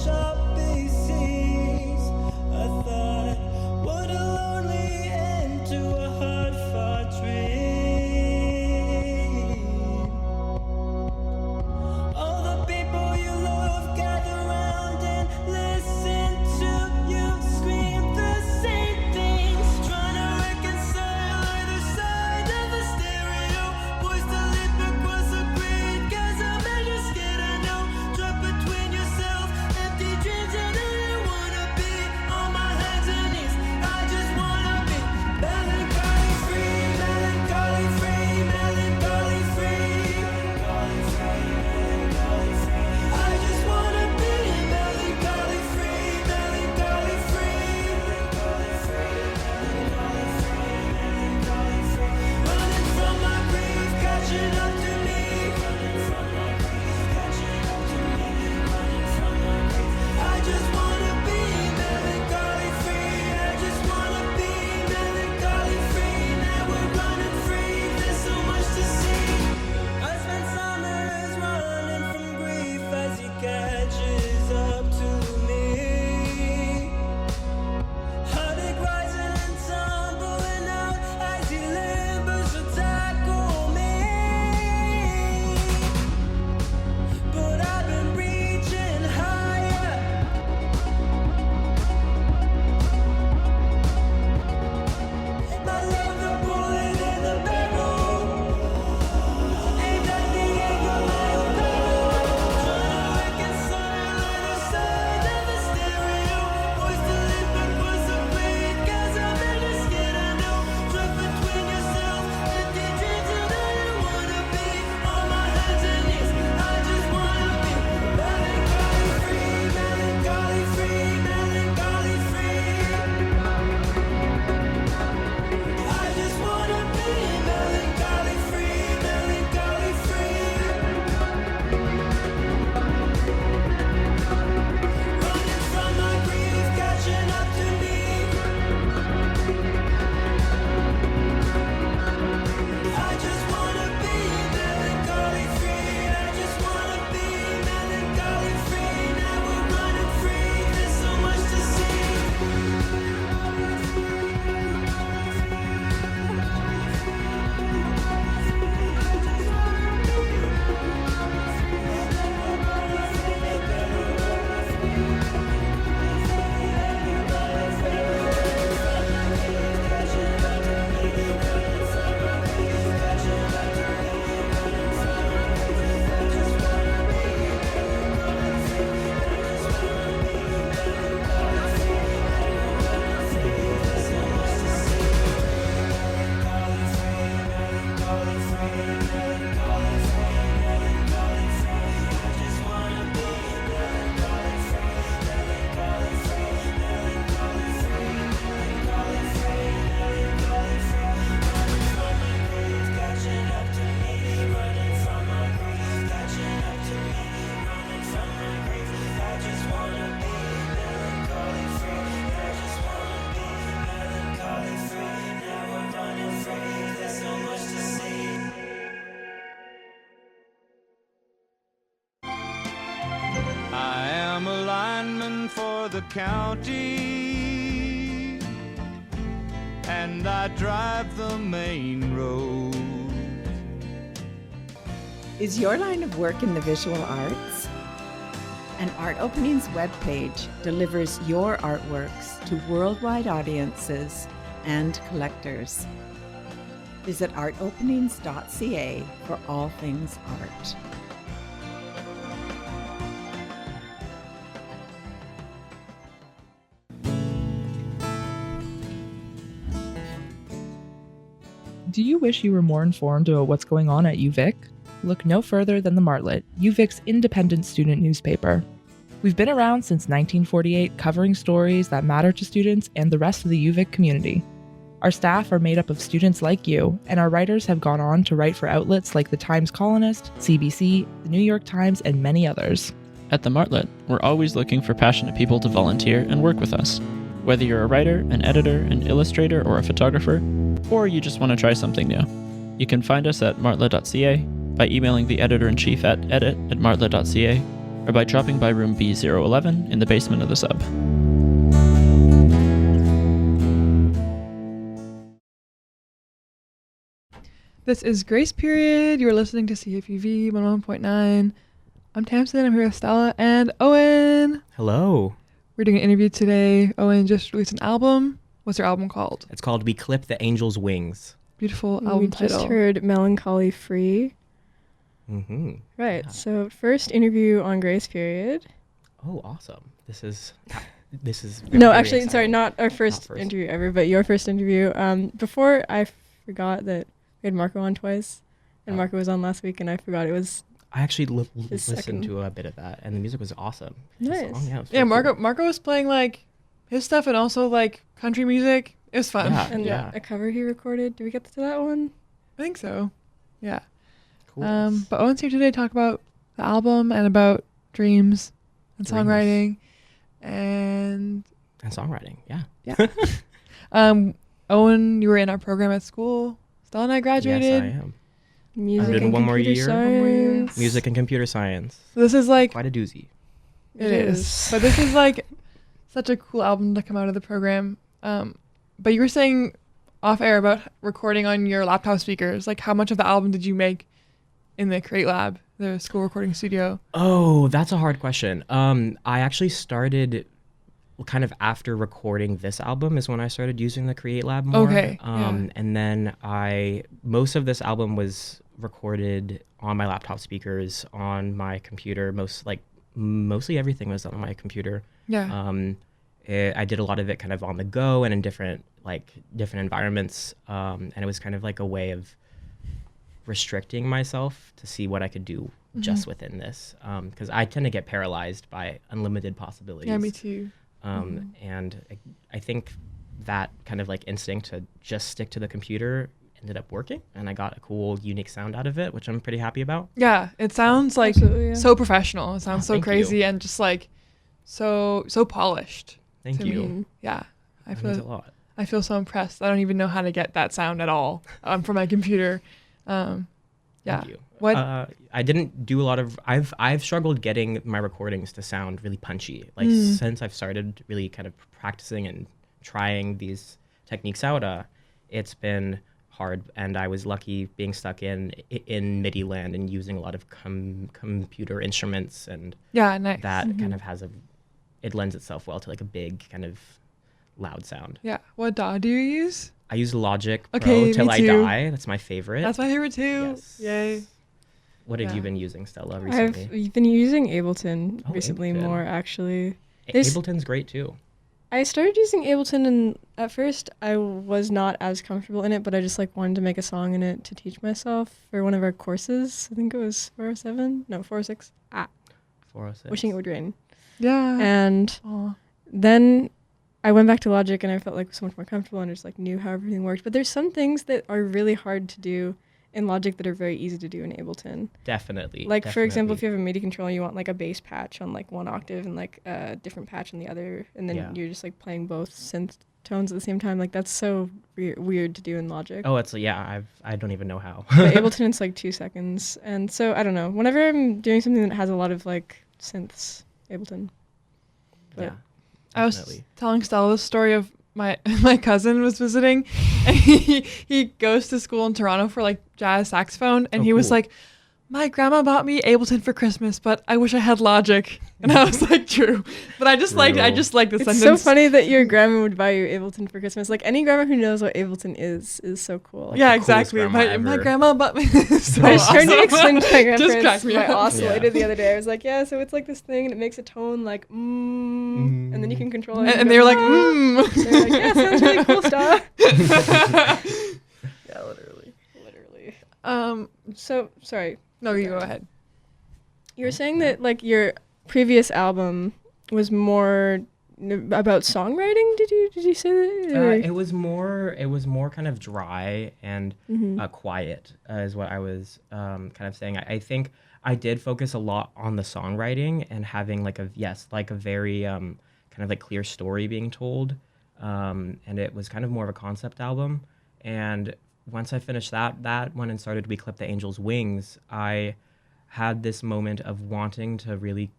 choppy seas. I thought, what a lonely end to a hard-fought dream. All the people you love gather round and listen to you scream the same things, trying to reconcile either side of the stereo. Voice to lip across the grid, guess I'm just scared. I know, trapped between yourself, empty dreams, and I don't wanna be on my hands and knees. I just wanna be melancholy free, melancholy free, melancholy free, melancholy free, melancholy free. I just wanna be melancholy free, melancholy free, melancholy free, melancholy free, melancholy free. Running from my grief, catching up to me. Running from my grief, catching up to me. Running from my grief. I just wanna be melancholy free. I just wanna be melancholy free. Now we're running free. There's so much to see. I spent summers running from grief as he catches up to me. Heartache rising and tumbling out as he limbers to tackle me. But I've been reaching higher. My love, the bullet in the barrel. Ain't that the end of my own battle? Trying to reconcile either side of the stereo. Voice to lip across the grid, guess I'm just scared. I know, trapped between yourself, empty dreams, and I don't wanna be on my hands and knees. I just wanna be melancholy free, melancholy free, melancholy free. I just wanna be melancholy free, melancholy free. Running from my grief, catching up to me. I just wanna be melancholy free. I just wanna be melancholy free. Now we're running free. There's so much to see. I am a lineman for the county, and I drive the main road. Is your line of work in the visual arts? An Art Openings webpage delivers your artworks to worldwide audiences and collectors. Visit artopenings.ca for all things art. Do you wish you were more informed about what's going on at UVic? Look no further than the Martlet, UVic's independent student newspaper. We've been around since 1948, covering stories that matter to students and the rest of the UVic community. Our staff are made up of students like you, and our writers have gone on to write for outlets like the Times Colonist, CBC, the New York Times, and many others. At the Martlet, we're always looking for passionate people to volunteer and work with us. Whether you're a writer, an editor, an illustrator, or a photographer, or you just want to try something new, you can find us at martlet.ca by emailing the editor-in-chief at edit@martlet.ca, or by dropping by room B011 in the basement of the sub. This is Grace Period. You're listening to CFUV 101.9. I'm Tamsen. I'm here with Stella and Owen. Hello. We're doing an interview today. Owen just released an album. What's your album called? It's called We Clip the Angel's Wings. Beautiful album We title. just heard Melancholy Free. Mm-hmm. Right. Yeah. So first interview on Grace Period. Oh, awesome. This is No, very actually, exciting. sorry, not our first interview ever, but your first interview. Before I forgot that we had Marco on twice, and Marco was on last week, and I forgot it was I actually His listened second. to a bit of that, and the music was awesome. His Nice. song, it was Yeah, really cool. Marco was playing like his stuff and also like country music. It was fun. Yeah. and Yeah. a cover he recorded. Did we get to that one? I think so. Yeah. Cool. But Owen's here today to talk about the album and about dreams and Dreams. songwriting. And And songwriting, yeah. Owen, you were in our program at school. Stella and I graduated. Yes, I am. Music doing and one more computer year. One more year. science. Music and computer science. So this is like Quite a doozy. It is. But this is like such a cool album to come out of the program. But you were saying off air about recording on your laptop speakers. Like, how much of the album did you make in the Create Lab, the school recording studio? Oh, that's a hard question. I actually started kind of after recording this album is when I started using the Create Lab more. Okay, yeah. And then most of this album was recorded on my laptop speakers, on my computer. Mostly everything was done on my computer. Yeah. I did a lot of it kind of on the go and in different environments. And it was kind of like a way of restricting myself to see what I could do just within this. Because I tend to get paralyzed by unlimited possibilities. Yeah, me too. And I think that kind of like instinct to just stick to the computer ended up working, and I got a cool, unique sound out of it, which I'm pretty happy about. Yeah, it sounds like Absolutely, yeah. so professional. It sounds so thank you. crazy and just like so polished. Thank to you. me. Yeah. That means a lot. I feel so impressed. I don't even know how to get that sound at all from my computer. Yeah. Thank you. What? I didn't do a lot of. I've struggled getting my recordings to sound really punchy. Like since I've started really kind of practicing and trying these techniques out, it's been hard. And I was lucky being stuck in MIDI land and using a lot of computer instruments, and Yeah, nice. that kind of it lends itself well to like a big kind of loud sound. Yeah. What DAW do you use? I use Logic Pro Okay, Till me I too. Die. That's my favorite. That's my favorite too. Yes. Yay. What have Yeah. you been using, Stella, recently? I've been using Ableton Oh, recently Ableton. more, actually. There's- Ableton's great too. I started using Ableton, and at first I was not as comfortable in it, but I just like wanted to make a song in it to teach myself for one of our courses. I think it was 407, no 406. 406. Wishing it would rain. Yeah. And Aw. then I went back to Logic, and I felt like so much more comfortable and just like knew how everything worked. But there's some things that are really hard to do in Logic that are very easy to do in Ableton. Definitely. Like for example, if definitely. you have a MIDI controller, you want like a bass patch on like one octave and like a different patch on the other, and then Yeah. you're just like playing both synth tones at the same time. Like that's so weird to do in Logic. Oh, it's I don't even know how. But Ableton, it's like 2 seconds, and so I don't know. Whenever I'm doing something that has a lot of like synths, Ableton. But yeah. I was Definitely. telling Stella the story of my cousin was visiting, and he goes to school in Toronto for like jazz saxophone, and Oh, he was cool. like, my grandma bought me Ableton for Christmas, but I wish I had Logic. And I was like, true. But I just like True. the it's sentence. so funny that your grandma would buy you Ableton for Christmas. Like any grandma who knows what Ableton is so cool. Like Yeah, the coolest exactly. grandma My ever. grandma bought me this. So I was trying to awesome. explain to my Just grandparents cracked me my up. oscillator Yeah. the other day. I was like, yeah, so it's like this thing and it makes a tone like and then you can control it. And they were like, They're like, yeah, sounds really cool stuff. Yeah, literally. Literally. So sorry. No, you go ahead. You were saying that like your previous album was more about songwriting. Did you say that? Or- It was more kind of dry and quiet, is what I was kind of saying. I think I did focus a lot on the songwriting and having like a very kind of like clear story being told, and it was kind of more of a concept album. And once I finished that one and started We Clip the Angel's Wings, I had this moment of wanting to really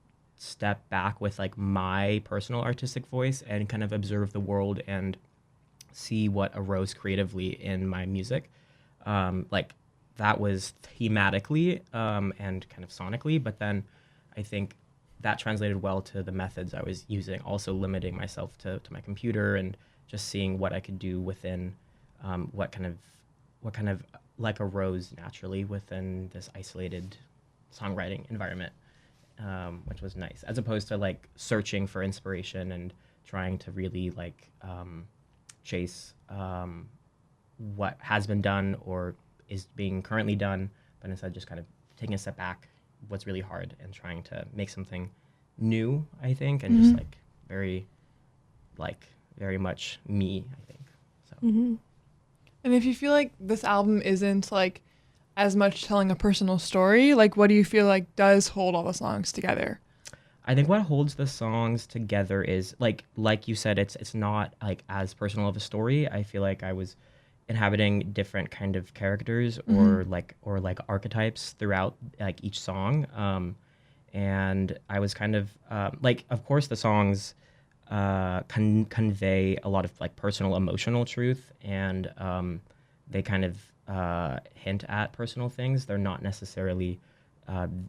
step back with like my personal artistic voice and kind of observe the world and see what arose creatively in my music. Like that was thematically and kind of sonically, but then I think that translated well to the methods I was using, also limiting myself to my computer and just seeing what I could do within what kind of like arose naturally within this isolated songwriting environment, which was nice, as opposed to like searching for inspiration and trying to really like chase what has been done or is being currently done, but instead just kind of taking a step back, what's really hard, and trying to make something new, I think, and just like very much me, I think. So. And if you feel like this album isn't like as much telling a personal story, like what do you feel like does hold all the songs together? I think what holds the songs together is like you said, it's not like as personal of a story. I feel like I was inhabiting different kind of characters or like archetypes throughout like each song, and I was kind of like, of course the songs convey a lot of like personal emotional truth, and they kind of hint at personal things. They're not necessarily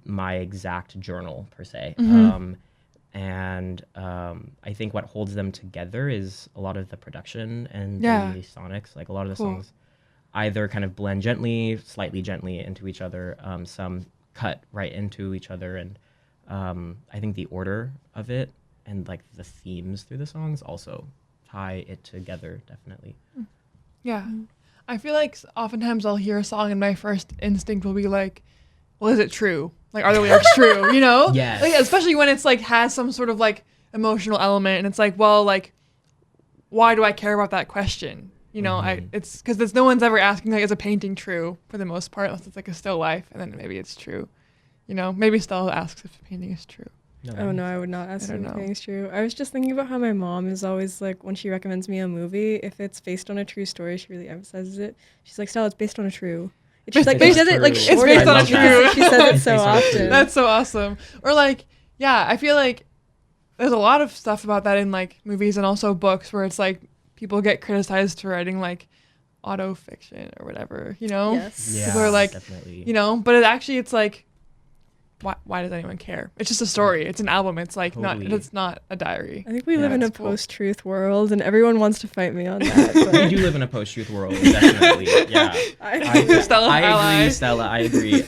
my exact journal per se. And I think what holds them together is a lot of the production and the sonics. Like a lot of the songs either kind of blend slightly gently into each other. Some cut right into each other. And I think the order of it and like the themes through the songs also tie it together, definitely. Yeah. I feel like oftentimes I'll hear a song and my first instinct will be like, well, is it true? Like, are the lyrics true? You know? Yes. Like, especially when it's like has some sort of like emotional element, and it's like, well, like, why do I care about that question? You know, it's because no one's ever asking like, is a painting true for the most part, unless it's like a still life, and then maybe it's true. You know, maybe Stella asks if a painting is true. No, I would not ask if anything is true. I was just thinking about how my mom is always like, when she recommends me a movie, if it's based on a true story, she really emphasizes it. She's like, Stella, it's based on a true. She's like, she says it like It's short. based on a true. She says it so often. That's so awesome. Or like, yeah, I feel like there's a lot of stuff about that in like movies and also books where it's like people get criticized for writing like auto fiction or whatever, you know? Yes. Yeah, People are like, definitely. you know, but it's like, why does anyone care? It's just a story. It's an album. It's like Totally. it's not a diary. I think we live in a That's cool. post-truth world, and everyone wants to fight me on that. But We do live in a post-truth world, definitely. Yeah. Stella, I ally. agree, Stella. I agree.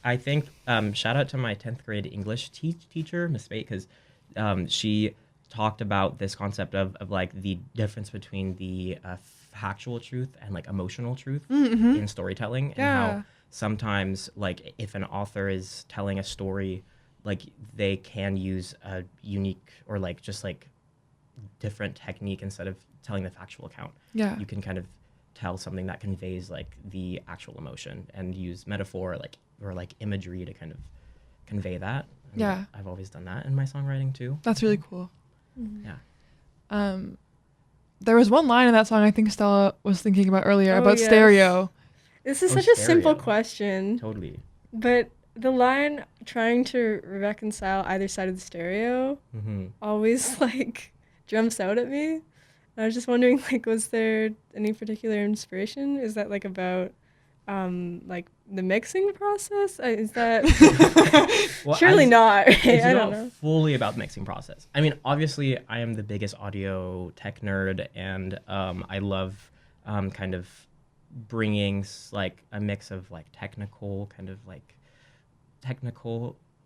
I think shout out to my 10th grade English teacher, Miss Spate, because she talked about this concept of like the difference between the factual truth and like emotional truth in storytelling, and how sometimes like if an author is telling a story, like they can use a unique or like just like different technique instead of telling the factual account. Yeah. You can kind of tell something that conveys like the actual emotion and use metaphor or like imagery to kind of convey that. And Yeah. I've always done that in my songwriting too. That's really cool. Yeah. There was one line in that song I think Stella was thinking about earlier Oh, about yes. stereo. this is Oh, such a simple stereo. question, Totally. but the line trying to reconcile either side of the stereo always like jumps out at me. I was just wondering, like, was there any particular inspiration? Is that like about like the mixing process? Is that Well, surely not, right? It's I not don't know. fully about the mixing process. I mean, obviously, I am the biggest audio tech nerd, and I love kind of bringing like a mix of like technical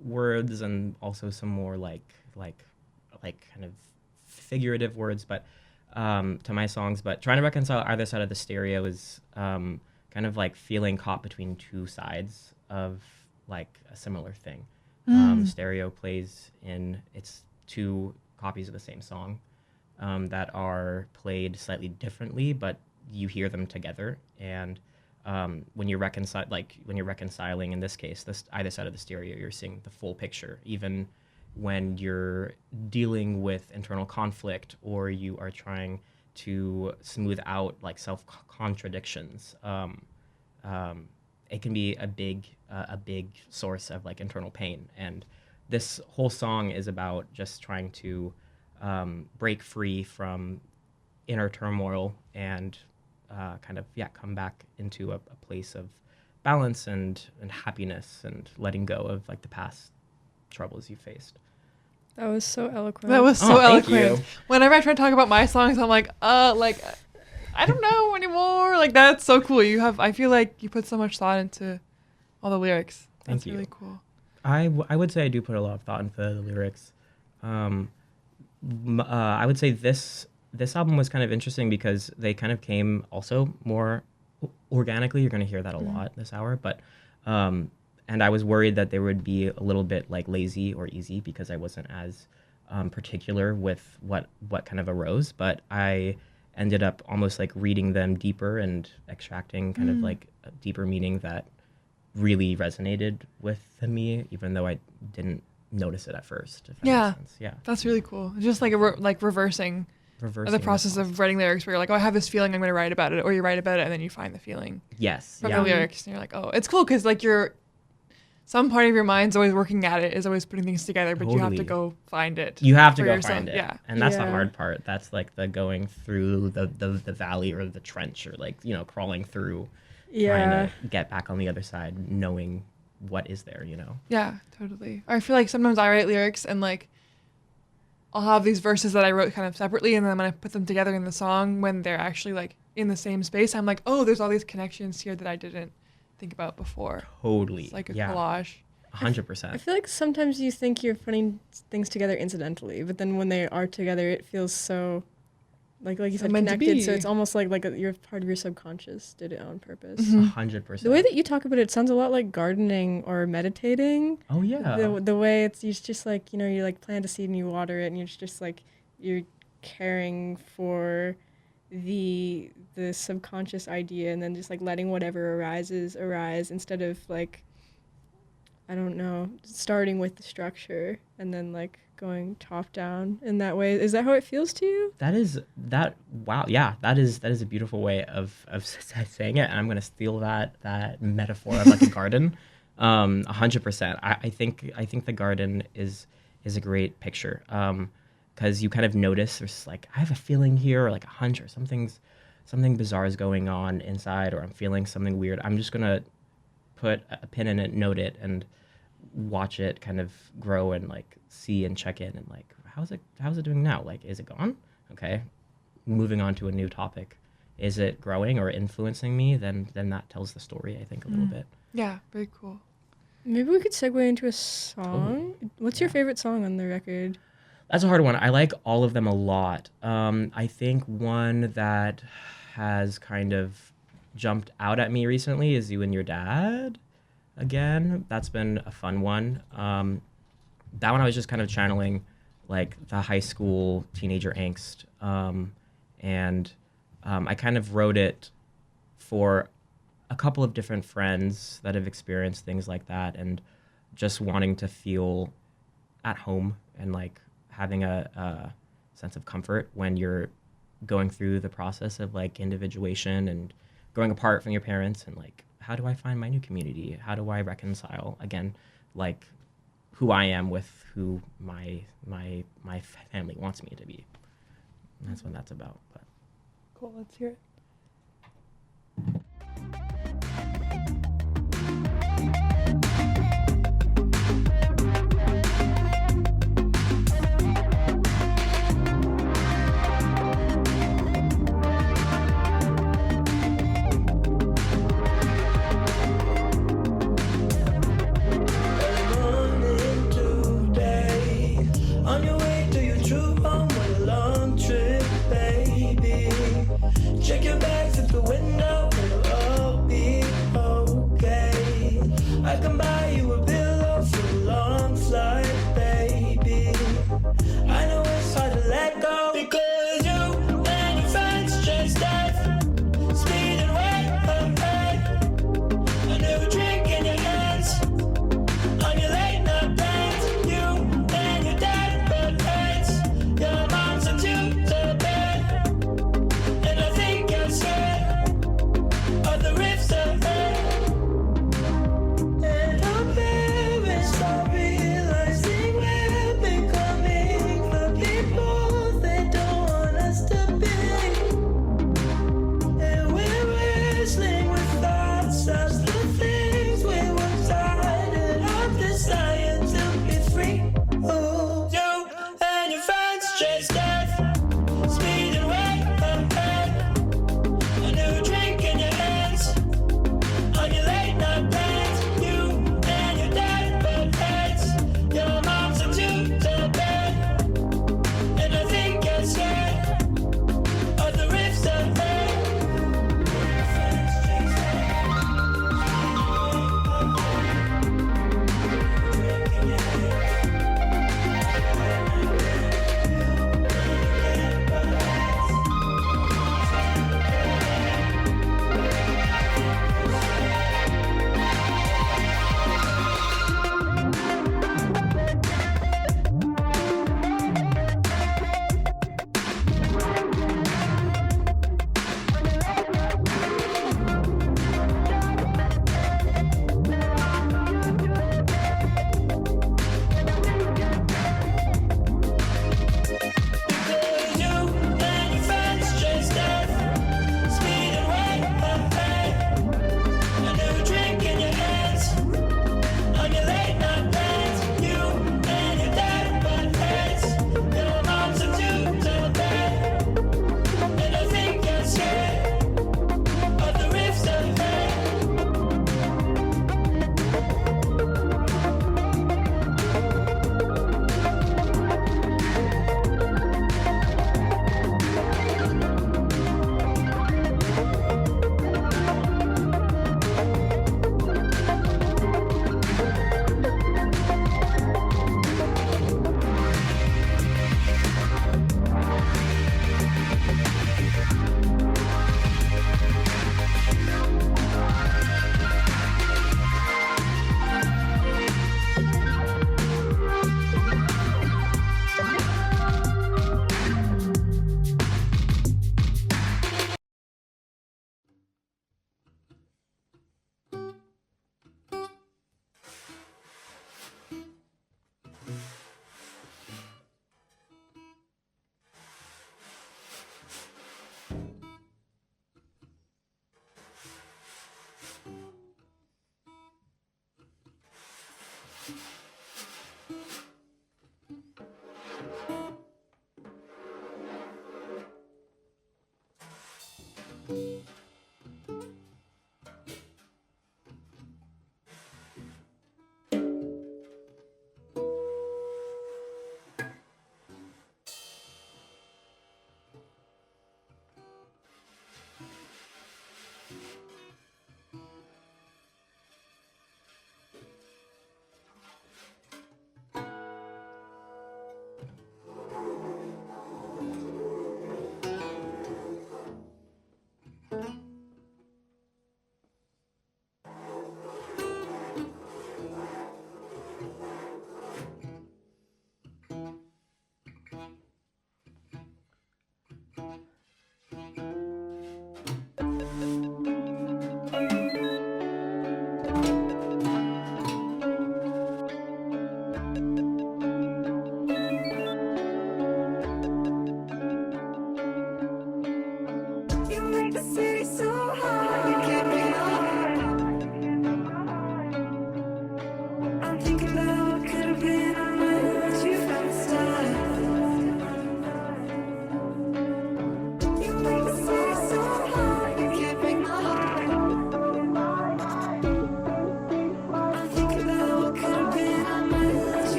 words and also some more like kind of figurative words, but to my songs. But trying to reconcile either side of the stereo is kind of like feeling caught between two sides of like a similar thing. Stereo plays in it's two copies of the same song that are played slightly differently, but you hear them together. And when you're reconciling in this case, either side of the stereo, you're seeing the full picture. Even when you're dealing with internal conflict or you are trying to smooth out like self contradictions, it can be a big source of like internal pain. And this whole song is about just trying to break free from inner turmoil and kind of come back into a place of balance and happiness and letting go of like the past troubles you faced. That was so eloquent. That was so thank eloquent. you. Whenever I try to talk about my songs, I'm like, I don't know anymore. Like, that's so cool. I feel like you put so much thought into all the lyrics. That's Thank you. really cool. I would say I do put a lot of thought into the lyrics. I would say this album was kind of interesting because they kind of came also more organically. You're going to hear that a lot this hour, but and I was worried that they would be a little bit like lazy or easy because I wasn't as particular with what kind of arose, but I ended up almost like reading them deeper and extracting kind of like a deeper meaning that really resonated with me, even though I didn't notice it at first. If that makes sense. Yeah, that's really cool. Just like reversing the process of writing lyrics, where you're like, oh, I have this feeling, I'm going to write about it, or you write about it and then you find the feeling. Yes. From the lyrics, and you're like, oh, it's cool because like some part of your mind's always working at it, is always putting things together, but you have to go find it. You have to for go yourself. find it. Yeah. And that's the hard part. That's like the going through the valley or the trench, or like, crawling through, trying to get back on the other side, knowing what is there, Yeah, totally. Or I feel like sometimes I write lyrics and like I'll have these verses that I wrote kind of separately, and then when I put them together in the song, when they're actually like in the same space, I'm like, oh, there's all these connections here that I didn't think about before. Totally. It's like a collage. 100%. I feel like sometimes you think you're putting things together incidentally, but then when they are together, it feels so, like you said, meant to connected. be. So it's almost like you're part of your subconscious did it on purpose. 100%. The way that you talk about it sounds a lot like gardening or meditating. Oh yeah. The way it's just like, you like plant a seed and you water it, and you're just like you're caring for the subconscious idea, and then just like letting whatever arise instead of like, I don't know, starting with the structure and then like going top down in that way. Is that how it feels to you? Wow. Yeah, that is a beautiful way of saying it. And I'm going to steal that metaphor of like a garden. 100%. I think the garden is a great picture. Cause you kind of notice there's like, I have a feeling here, or like a hunch, or something bizarre is going on inside, or I'm feeling something weird. I'm just going to put a pin in it, note it, and watch it kind of grow, and like see and check in, and like, how's it doing now? Like, is it gone? Okay. Moving on to a new topic. Is it growing or influencing me? Then that tells the story, I think, a little bit. Yeah, very cool. Maybe we could segue into a song. What's your favorite song on the record? That's a hard one. I like all of them a lot. I think one that has kind of jumped out at me recently is You and Your Dad. Again, that's been a fun one. That one I was just kind of channeling like the high school teenager angst. And I kind of wrote it for a couple of different friends that have experienced things like that, and just wanting to feel at home and like having a sense of comfort when you're going through the process of like individuation and growing apart from your parents, and like, how do I find my new community? How do I reconcile again, like who I am with who my family wants me to be? And that's what that's about. But Cool, let's hear it. Morning today, on your way to your true home on a long trip, baby. Check your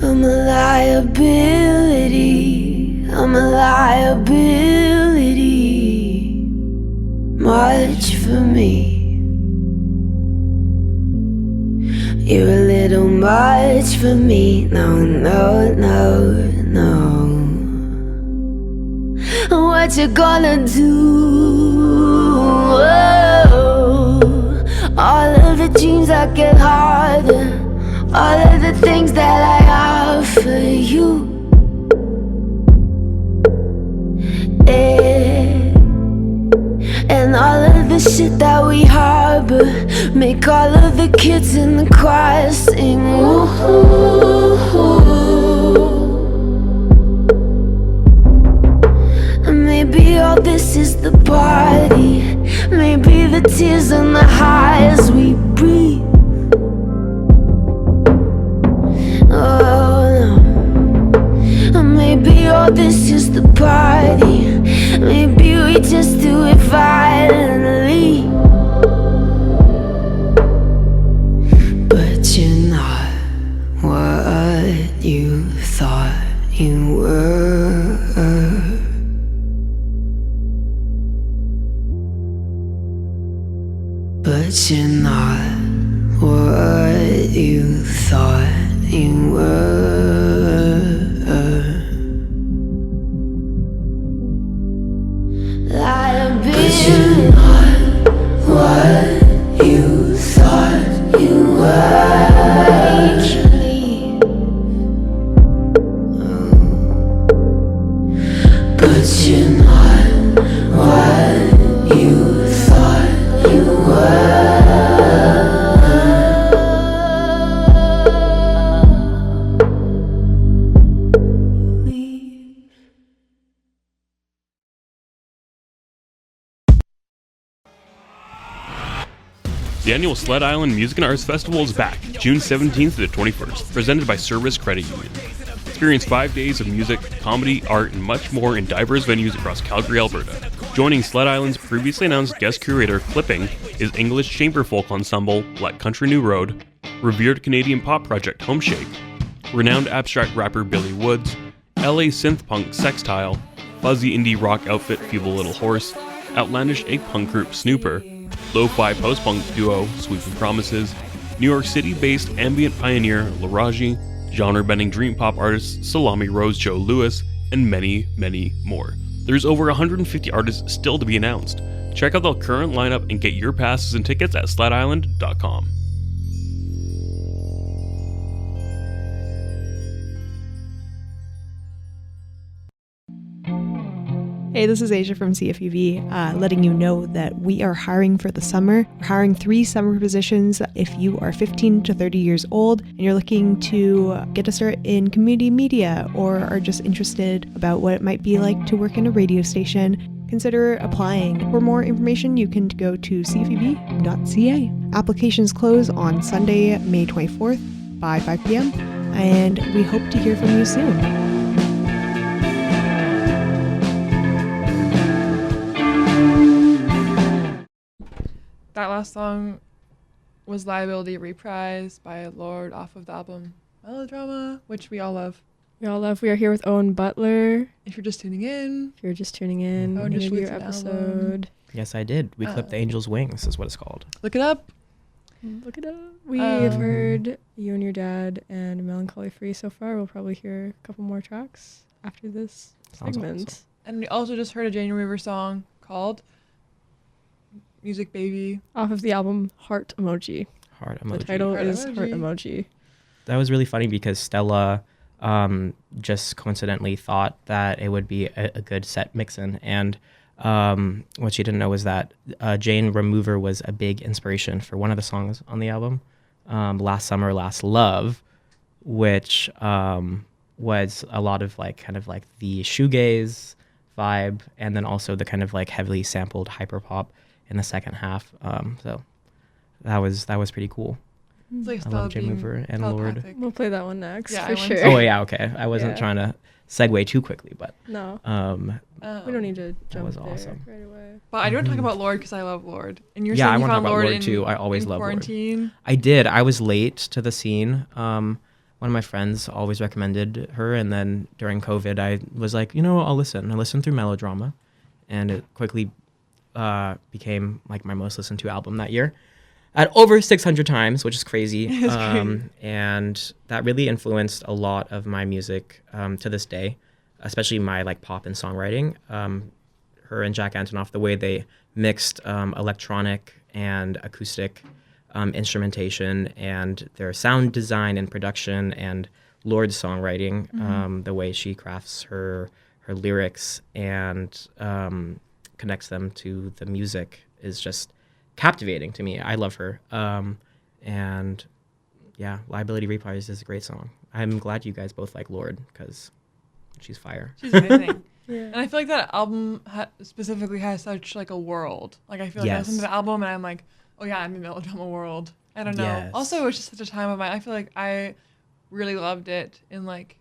I'm a liability. I'm a liability. Much for me. You're a little much for me. No, no, no, no. What you gonna do? Oh, all of the dreams that get harder. All of the things that I offer you, and all of the shit that we harbor make all of the kids in the choir sing. Maybe all this is the party. Maybe the tears and the highs we breathe. Oh no. Maybe all this is the party. Maybe we just do it violently. But you're not what you thought you were. But you're not what you thought you were. Liability. But you're not what you thought you were. But you're not what you thought you were. The annual Sled Island Music and Arts Festival is back, June 17th to the 21st, presented by Service Credit Union. Experience 5 days of music, comedy, art, and much more in diverse venues across Calgary, Alberta. Joining Sled Island's previously announced guest curator, Clipping, is English chamber folk ensemble Black Country New Road, revered Canadian pop project Homeshake, renowned abstract rapper Billy Woods, LA synth punk Sextile, fuzzy indie rock outfit Feeble Little Horse, outlandish egg punk group Snooper, lo-fi post-punk duo Sweeping Promises, New York City-based ambient pioneer Laraji, genre-bending dream pop artist Salami Rose Joe Lewis, and many, many more. There's over 150 artists still to be announced. Check out the current lineup and get your passes and tickets at sledisland.com. Hey, this is Asia from CFUV, letting you know that we are hiring for the summer. We're hiring 3 summer positions. If you are 15 to 30 years old and you're looking to get a start in community media or are just interested about what it might be like to work in a radio station, consider applying. For more information, you can go to cfuv.ca. Applications close on Sunday, May 24th by 5 p.m. and we hope to hear from you soon. That last song was Liability reprised by Lord off of the album Melodrama, which we all love. We all love. We are here with Owen Butler. If you're just tuning in. If you're just tuning in, Owen just your released an episode. album. Yes, I did. We clipped the Angel's Wings is what it's called. Look it up. Look it up. We've heard You and Your Dad and Melancholy Free so far. We'll probably hear a couple more tracks after this Sounds segment. awesome. And we also just heard a Jane River song called Music Baby. Off of the album Heart Emoji. Heart The emoji. title Heart is emoji. Heart Emoji. That was really funny because Stella just coincidentally thought that it would be a good set mix-in. And what she didn't know was that Jane Remover was a big inspiration for one of the songs on the album, Last Summer, Last Love, which was a lot of like kind of like the shoegaze vibe, and then also the kind of like heavily sampled hyperpop in the second half. So that was pretty cool. It's like I Stella love Jane being Mover and Lord. telepathic. We'll play that one next Yeah, I for want sure. to. Oh yeah, okay. I wasn't Yeah. trying to segue too quickly, but No, Um, we don't need to jump was there awesome. right away. But I do want to talk about Lord because I love Lord. And you're Yeah, saying I you wanna talk found about Lord Lord in, too. I always in love Lord. quarantine. I did. I was late to the scene. One of my friends always recommended her, and then during COVID, I was like, I'll listen. I listened through Melodrama, and it quickly became like my most listened to album that year, at over 600 times, which is crazy. It's crazy. And that really influenced a lot of my music to this day, especially my like pop and songwriting. Her and Jack Antonoff, the way they mixed electronic and acoustic instrumentation, and their sound design and production, and Lord's songwriting, the way she crafts her lyrics and connects them to the music is just captivating to me. I love her. And yeah, Liability Reprise is a great song. I'm glad you guys both like Lord because she's fire. She's amazing. Yeah. And I feel like that album specifically has such like a world. Like I feel like I listen to Yes. the album and I'm like, oh yeah, I'm in the Melodrama world. I don't know. Yes. Also, it was just such a time of my. I feel like I really loved it in like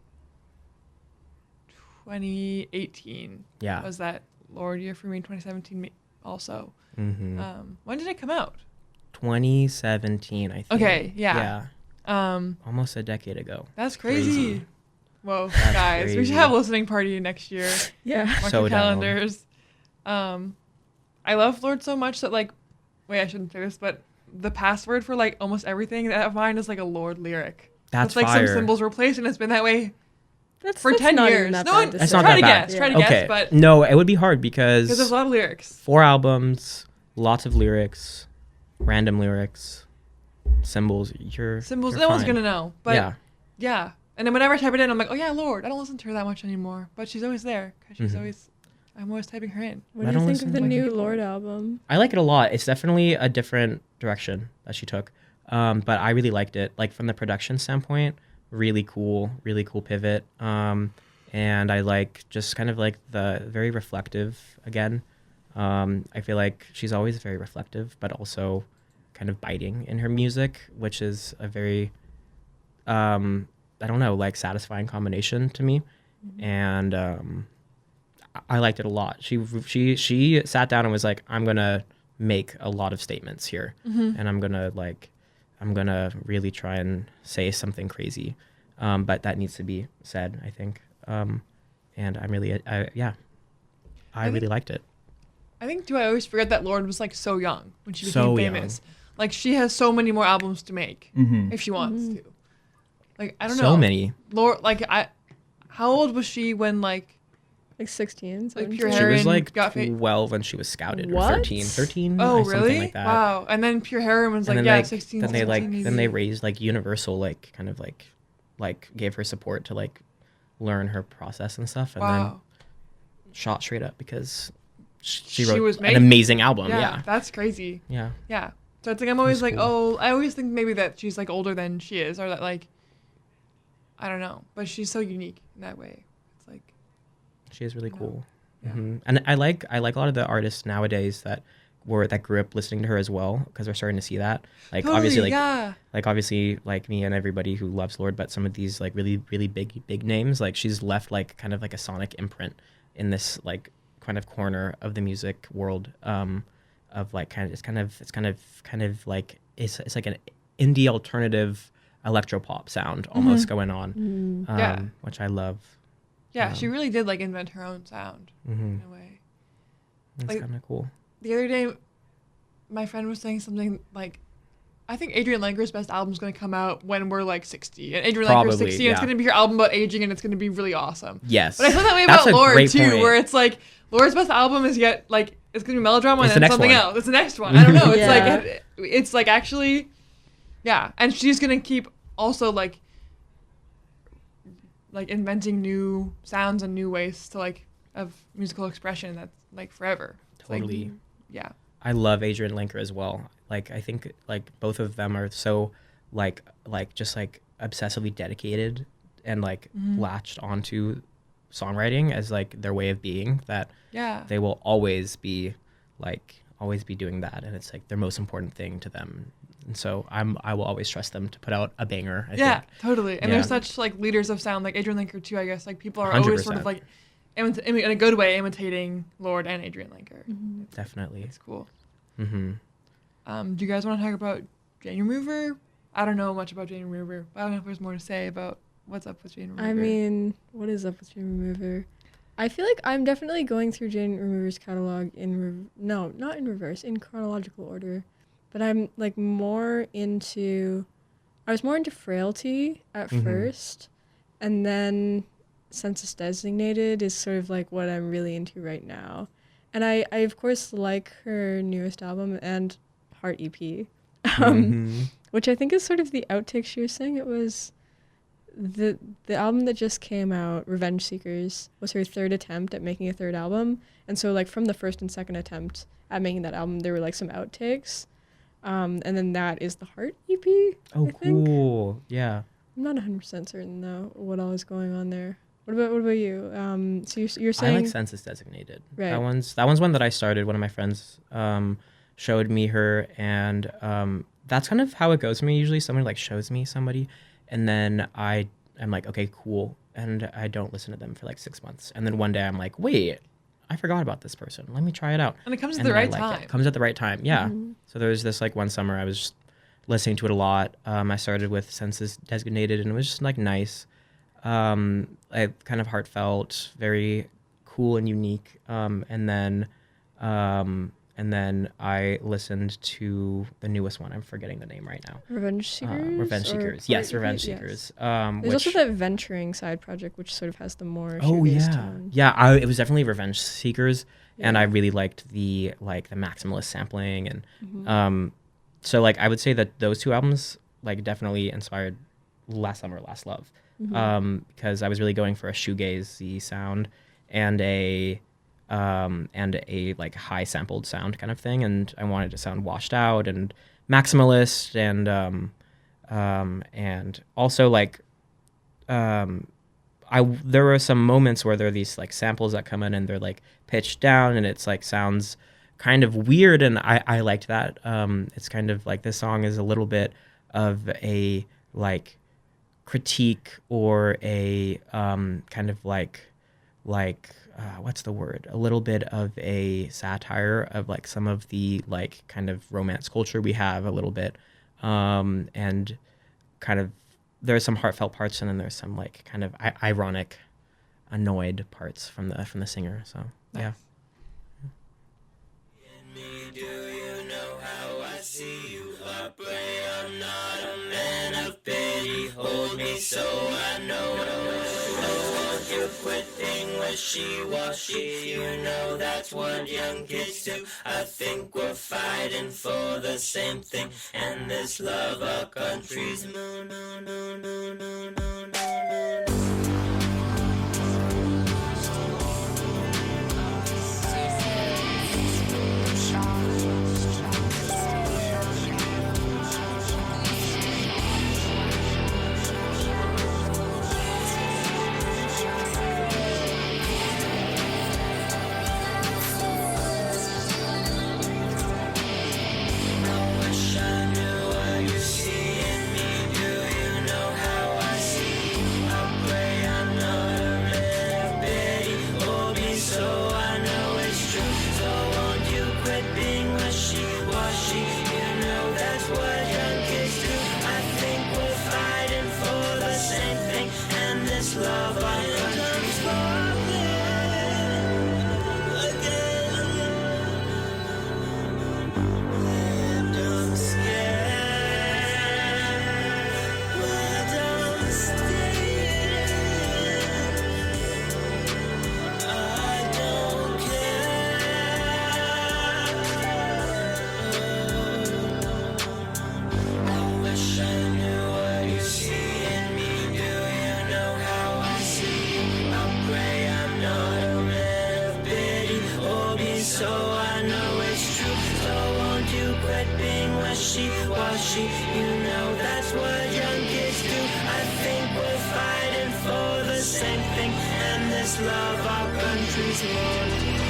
2018. Yeah. Was that Lord year for me? 2017 also. Mm-hmm. When did it come out? 2017, I think. Okay, yeah. Almost a decade ago. That's crazy. Crazy. Whoa, That's guys, we crazy. should have a listening party next year. Yeah. Mark So your down. calendars. I love Lord so much that like, wait, I shouldn't say this, but the password for like almost everything that of mine is like a Lord lyric. That's It's like fire. some symbols replaced, and it's been that way That's for 10 not years. even that No, bad to That's say. not try that to bad. guess. Try to Okay. guess, but No, it would be hard because there's because a lot of lyrics. 4 albums, lots of lyrics, random lyrics, symbols. Symbols. You're No one's fine. gonna know. But Yeah. yeah. And then whenever I type it in, I'm like, oh yeah, Lord. I don't listen to her that much anymore, but she's always there because she's Mhm. always. I'm always typing her in. What I do you don't think listen of the to, like, new people. Lord album? I like it a lot. It's definitely a different direction that she took. But I really liked it. Like from the production standpoint, really cool pivot. And I like just kind of like the very reflective again. I feel like she's always very reflective, but also kind of biting in her music, which is a very, I don't know, like satisfying combination to me. And I liked it a lot. She sat down and was like, I'm gonna make a lot of statements here, and I'm gonna really try and say something crazy, but that needs to be said, I think. And I'm really, I really liked it. I think too. I always forget that Lord was like so young when she became So famous. Like she has so many more albums to make Mm-hmm. if she wants to. Like I don't know. So many. Lord, like how old was she when like Like 16, Like 17? Pure She Heron was like got 12 when she was scouted, or What? 13, oh something really? like that. Wow. And then Pure Heron was And like then, yeah 16. then they 17 then they maybe. raised like Universal, like kind of like gave her support to like learn her process and stuff, and then Wow. shot straight up because she She wrote was an made- amazing album. Yeah, Yeah. that's crazy. Yeah. Yeah. So it's like I'm always That's like, cool. oh, I always think maybe that she's like older than she is, or that like, I don't know, but she's so unique in that way. It's like, She is really know, cool. yeah. And I like a lot of the artists nowadays that grew up listening to her as well, because we're starting to see that. Like totally, obviously like yeah. like obviously like me and everybody who loves Lord, but some of these like really big names, like she's left like kind of like a sonic imprint in this like kind of corner of the music world, of like it's kind of like it's like an indie alternative electropop sound almost going on, Yeah. which I love. Yeah, she really did like invent her own sound in a way. It's Like- kind of cool. The other day, my friend was saying something like, I think Adrian Lanker's best album is going to come out when we're like 60. And Adrian Lanker's 60, and it's going to be her album about aging, and it's going to be really awesome. Yes. But I feel that way That's about a Lorde great too, point. where it's like Lorde's best album is yet like it's going to be melodrama It's and the then next something one. else. It's the next one. I don't know. It's Yeah. like it's like actually, yeah. And she's going to keep also like inventing new sounds and new ways to like of musical expression that's like forever. It's like, Totally. yeah. I love Adrian Lanker as well. Like I think like both of them are so like just like obsessively dedicated and like latched onto songwriting as like their way of being that Yeah. they will always be doing that, and it's like their most important thing to them. And so I will always trust them to put out a banger. I Yeah, think. totally. And Yeah. they're such like leaders of sound, like Adrian Lanker too. I guess like people are always sort 100%. of like in a good way imitating Lorde and Adrian Lanker. Definitely. It's cool. Mm-hmm. Do you guys want to talk about Jane Remover? I don't know much about Jane Remover. But I don't know if there's more to say about what's up with Jane Remover. I mean, what is up with Jane Remover? I feel like I'm definitely going through Jane Remover's catalog not in reverse, in chronological order. But I'm like I was more into Frailty at first, and then Census Designated is sort of like what I'm really into right now. And I of course like her newest album and Heart EP, which I think is sort of the outtake she was saying. It was the album that just came out, Revenge Seekers, was her third attempt at making a third album. And so like from the first and second attempt at making that album, there were like some outtakes. And then that is the Heart EP, Oh, I think. cool. Yeah. I'm not 100% certain though what all is going on there. What about you? So you're saying I like Census Designated. Right. That one's one that I started. One of my friends showed me her, and that's kind of how it goes for me. Usually, someone like shows me somebody, and then I'm like, okay, cool, and I don't listen to them for like 6 months, and then one day I'm like, wait, I forgot about this person. Let me try it out. and it comes at And the then I right like time. It comes at the right time. Yeah. So there was this like one summer I was just listening to it a lot. I started with Census Designated, and it was just like nice. Kind of heartfelt, very cool and unique. And then I listened to the newest one. I'm forgetting the name right now. Revenge Seekers? Revenge or Seekers. Heart Yes, EP? Revenge Yes. Seekers. There's also that Venturing side project, which sort of has the more Oh shoegaze yeah, tone. yeah. It was definitely Revenge Seekers, and Yeah. I really liked the maximalist sampling, and so like I would say that those two albums like definitely inspired Last Summer, Last Love, because I was really going for a shoegazy sound and a like high sampled sound kind of thing, and I wanted to sound washed out and maximalist, and also like there were some moments where there are these like samples that come in and they're like pitched down and it's like sounds kind of weird, and I liked that. It's kind of like this song is a little bit of a like critique or a kind of like what's the word? A little bit of a satire of like some of the like kind of romance culture we have a little bit, and kind of there's some heartfelt parts and then there's some like kind of ironic, annoyed parts from the singer. So yeah. Do you know how I see you? I pray I'm not a man of pity. Hold me so I know. Don't want you quit being wishy-washy. You know that's what young kids do. I think we're fighting for the same thing, and this love our country's moon. Wish I knew what you see in me. Do you know how I see flashy. You know that's what young kids do. I think we're fighting for the same thing, and this love our country's more.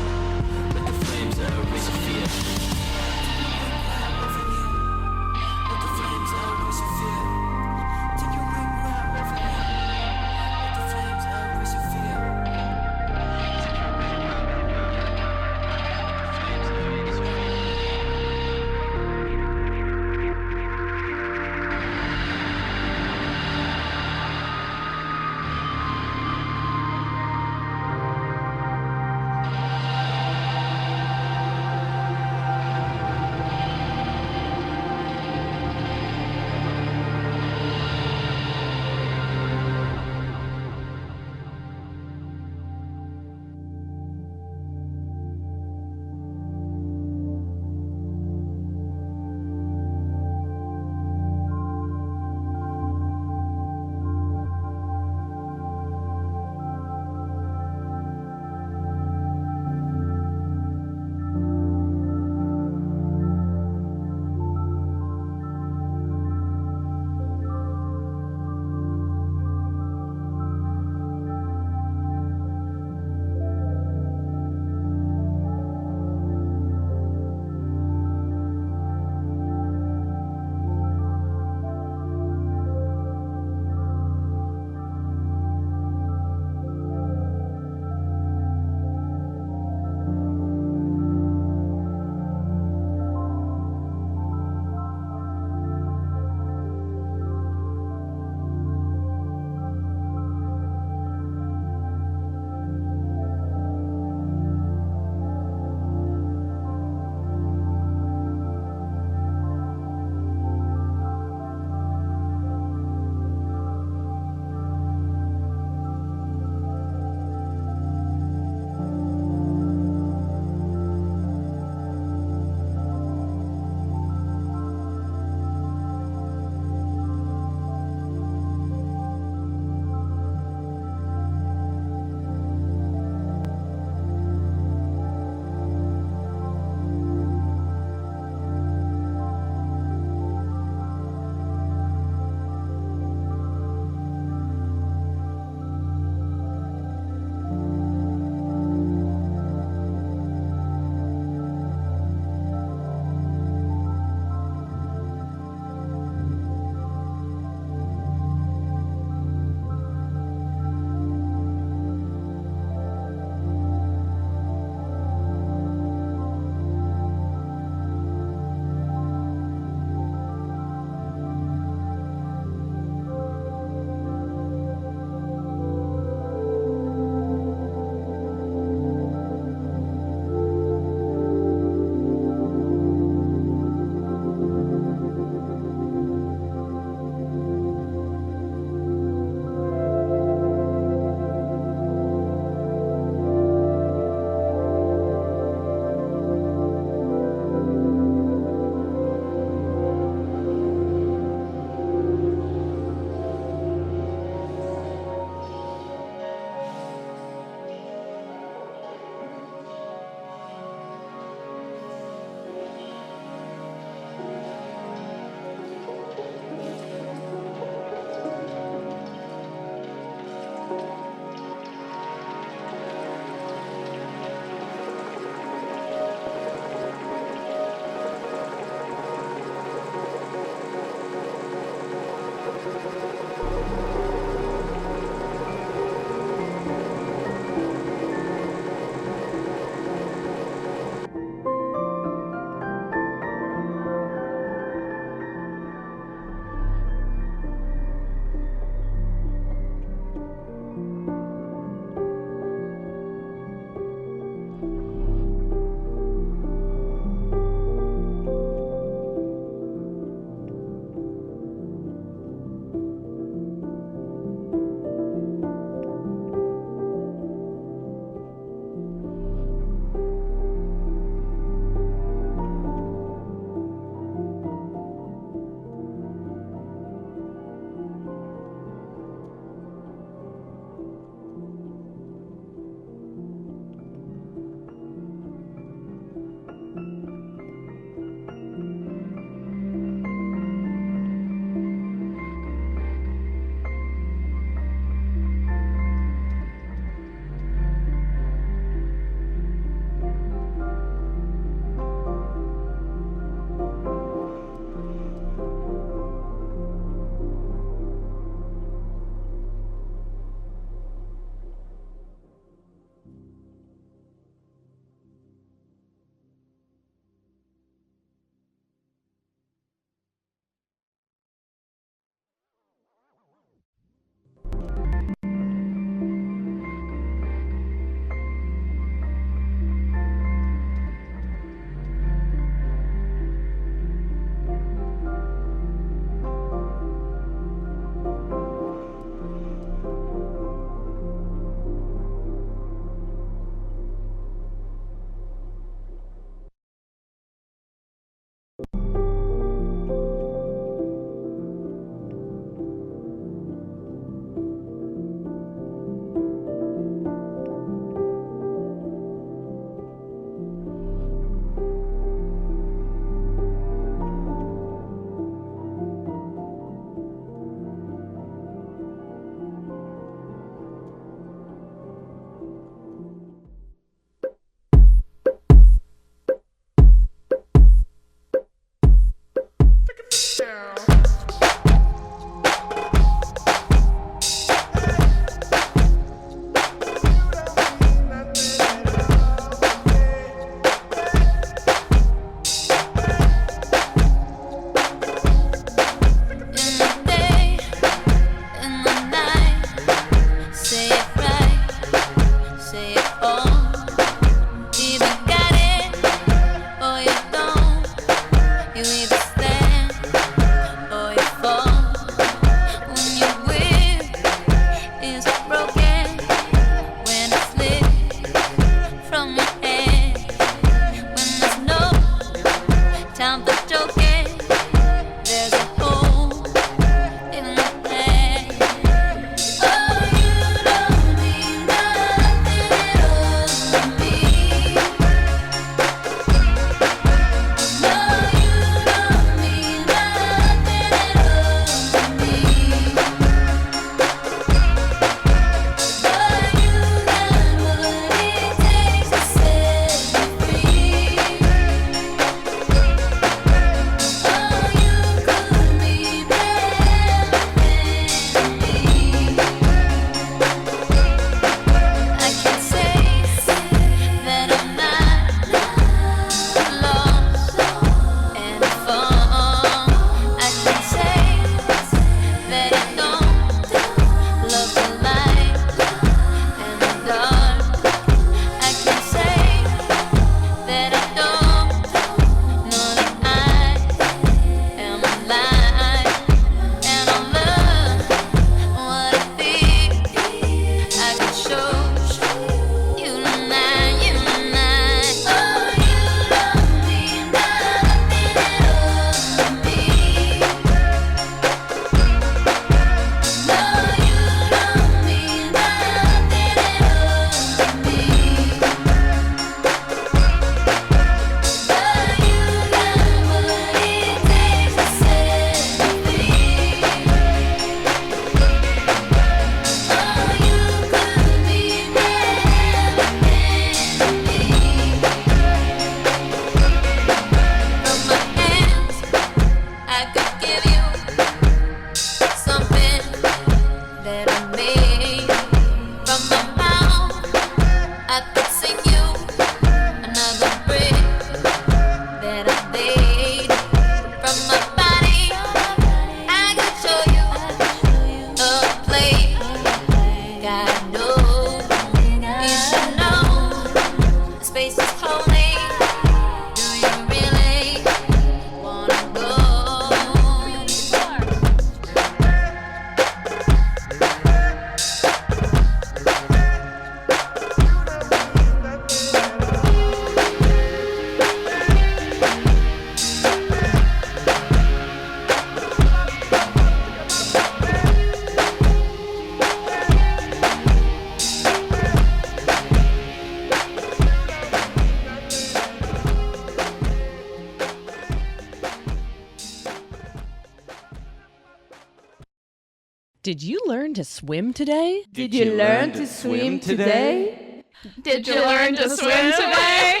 Did you learn to swim today? Did you learn to swim today? Did you learn to swim today?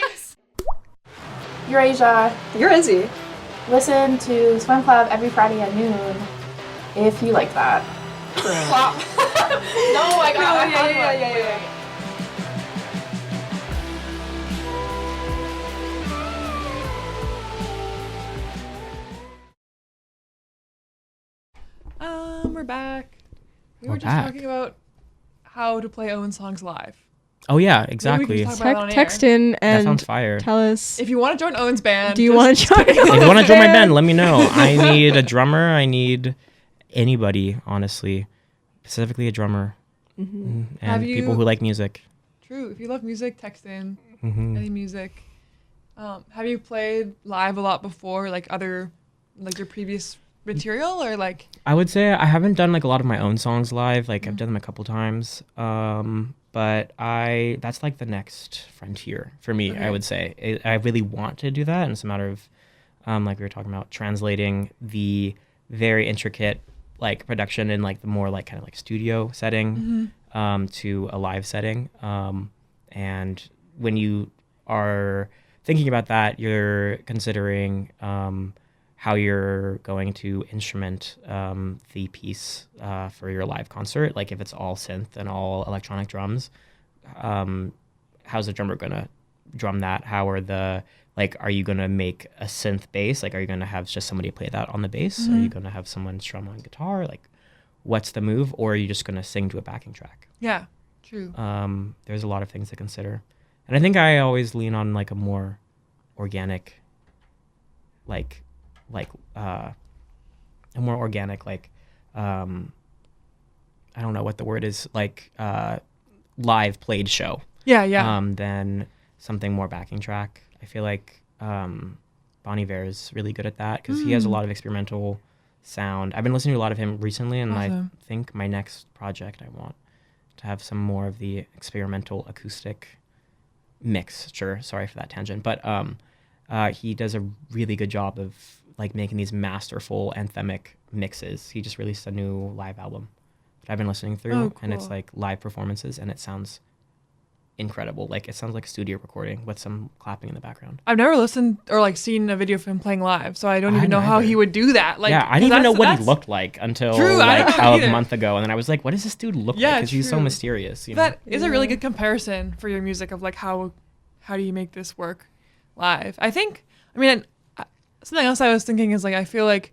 You're Asia. You're Izzy. Listen to Swim Club every Friday at noon if you like that. Wow. No, I got it. Yeah. We're back. We were We're just back. talking about how to play Owen songs live. Oh yeah, Maybe we exactly. can talk about it on air. Text in That and sounds fire. tell us. If you want to join Owen's band, Do you want to join? If you want to join my band, let me know. I need a drummer. I need anybody, honestly. Specifically a drummer. And Have you- people who like music. True. If you love music, text in Mhm. any music. Have you played live a lot before, like your previous material, or like? I would say I haven't done like a lot of my own songs live. Like I've done them a couple times. But that's like the next frontier for me, Okay. I would say. I really want to do that. And it's a matter of, like we were talking about, translating the very intricate like production in like the more like kind of like studio setting to a live setting. And when you are thinking about that, you're considering how you're going to instrument the piece for your live concert. Like if it's all synth and all electronic drums, how's the drummer gonna drum that? How are are you gonna make a synth bass? Like, are you gonna have just somebody play that on the bass? Are you gonna have someone strum on guitar? Like, what's the move? Or are you just gonna sing to a backing track? Yeah, true. There's a lot of things to consider. And I think I always lean on like a more organic, I don't know what the word is, like live played show. Yeah. Than something more backing track. I feel like Bon Iver is really good at that because he has a lot of experimental sound. I've been listening to a lot of him recently, and Awesome. I think my next project I want to have some more of the experimental acoustic mix. Sure, sorry for that tangent, but he does a really good job of like making these masterful anthemic mixes. He just released a new live album that I've been listening through, and it's cool. like live performances, and it sounds incredible. Like it sounds like a studio recording with some clapping in the background. I've never listened or like seen a video of him playing live, so I don't I even know how neither. he would do that. Like, yeah, I didn't even know what he that's- looked like until True, I like don't know a either. month ago, and then I was like, "What does this dude look Yeah, like?" Because he's so true. mysterious. You know? That is a really good comparison for your music of like how do you make this work live? Something else I was thinking is like I feel like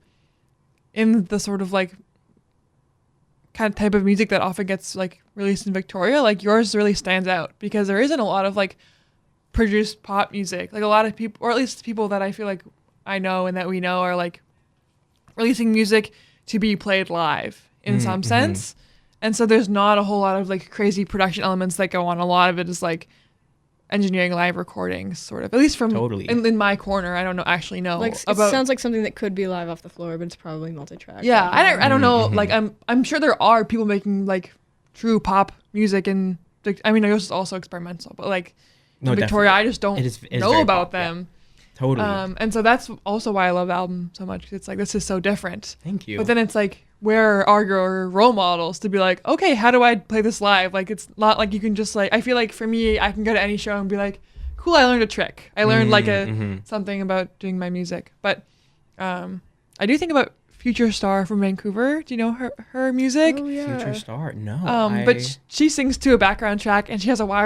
in the sort of like kind of type of music that often gets like released in Victoria, like yours really stands out because there isn't a lot of like produced pop music. Like a lot of people, or at least people that I feel like I know and that we know are like releasing music to be played live in some sense. And so there's not a whole lot of like crazy production elements that go on. A lot of it is like engineering live recordings, sort of. At least from Totally. in my corner, I don't actually know Like it about. sounds like something that could be live off the floor, but it's probably multi-track. Yeah, I don't know. Mhm. Like I'm sure there are people making like true pop music, and I mean, yours is also experimental, but like No, in Victoria, definitely. I just don't It is know very about pop, yeah. them. Totally. And so that's also why I love the album so much. 'Cause it's like this is so different. Thank you. But then it's like, where are your role models to be like, okay, how do I play this live? Like it's not like you can just like. I feel like for me, I can go to any show and be like, cool, I learned a trick. I learned like something about doing my music. But I do think about Future Star from Vancouver. Do you know her music? Oh yeah. Future star? No. But she sings to a background track, and she has a wireless